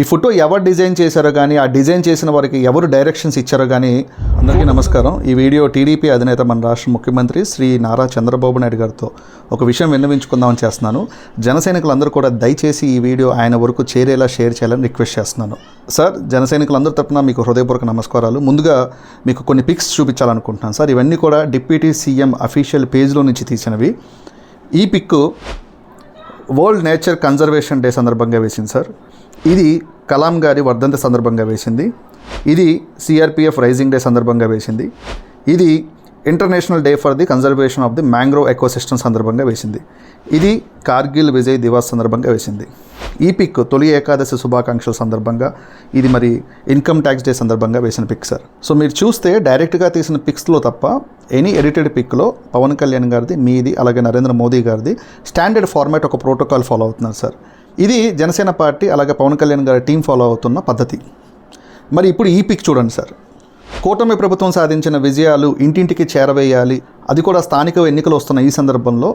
ఈ ఫోటో ఎవరు డిజైన్ చేశారో కానీ, ఆ డిజైన్ చేసిన వారికి ఎవరు డైరెక్షన్స్ ఇచ్చారో కానీ. అందరికీ నమస్కారం. ఈ వీడియో టీడీపీ అధినేత మన రాష్ట్ర ముఖ్యమంత్రి శ్రీ నారా చంద్రబాబు నాయుడు గారితో ఒక విషయం విన్నవించుకుందామని చేస్తున్నాను. జన సైనికులందరూ కూడా దయచేసి ఈ వీడియో ఆయన వరకు చేరేలా షేర్ చేయాలని రిక్వెస్ట్ చేస్తున్నాను. సార్, జన సైనికులందరి తరపున మీకు హృదయపూర్వక నమస్కారాలు. ముందుగా మీకు కొన్ని పిక్స్ చూపించాలనుకుంటున్నాను సార్. ఇవన్నీ కూడా డిప్యూటీ సీఎం అఫీషియల్ పేజ్లో నుంచి తీసినవి. ఈ pic world nature conservation day సందర్భంగా వేసింది సార్. ఇది కలాం గారి వర్ధంతి సందర్భంగా వేసింది. ఇది సిఆర్పిఎఫ్ రైజింగ్ డే సందర్భంగా వేసింది. ఇది international day for the conservation of the mangrove ecosystem సందర్భంగా వేసింది. ఇది కార్గిల్ విజయ్ దివాస్ సందర్భంగా వేసింది. ఈ పిక్ తొలి ఏకాదశి శుభాకాంక్షల సందర్భంగా, ఇది మరి ఇన్కమ్ ట్యాక్స్ డే సందర్భంగా వేసిన పిక్ సార్. సో మీరు చూస్తే డైరెక్ట్గా తీసిన పిక్స్లో తప్ప ఎనీ ఎడిటెడ్ పిక్లో పవన్ కళ్యాణ్ గారిది, మీది, అలాగే నరేంద్ర మోదీ గారిది స్టాండర్డ్ ఫార్మాట్ ఒక ప్రోటోకాల్ ఫాలో అవుతున్నారు సార్. ఇది జనసేన పార్టీ అలాగే పవన్ కళ్యాణ్ గారి టీం ఫాలో అవుతున్న పద్ధతి. మరి ఇప్పుడు ఈ పిక్ చూడండి సార్. కూటమి ప్రభుత్వం సాధించిన విజయాలు ఇంటింటికి చేరవేయాలి, అది కూడా స్థానిక ఎన్నికలు వస్తున్న ఈ సందర్భంలో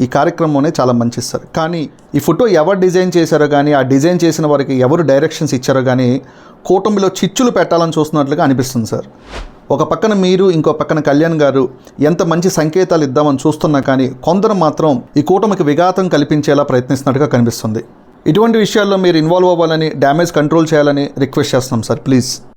ఈ కార్యక్రమంలోనే చాలా మంచిది సార్. కానీ ఈ ఫోటో ఎవరు డిజైన్ చేశారో కానీ, ఆ డిజైన్ చేసిన వారికి ఎవరు డైరెక్షన్స్ ఇచ్చారో కానీ కూటమిలో చిచ్చులు పెట్టాలని చూస్తున్నట్లుగా అనిపిస్తుంది సార్. ఒక పక్కన మీరు, ఇంకో పక్కన కళ్యాణ్ గారు ఎంత మంచి సంకేతాలు ఇద్దామని చూస్తున్నా కానీ కొందరు మాత్రం ఈ కూటమికి విఘాతం కల్పించేలా ప్రయత్నిస్తున్నట్టుగా కనిపిస్తుంది. ఇటువంటి విషయాల్లో మీరు ఇన్వాల్వ్ అవ్వాలని, డ్యామేజ్ కంట్రోల్ చేయాలని రిక్వెస్ట్ చేస్తున్నాం సార్, ప్లీజ్.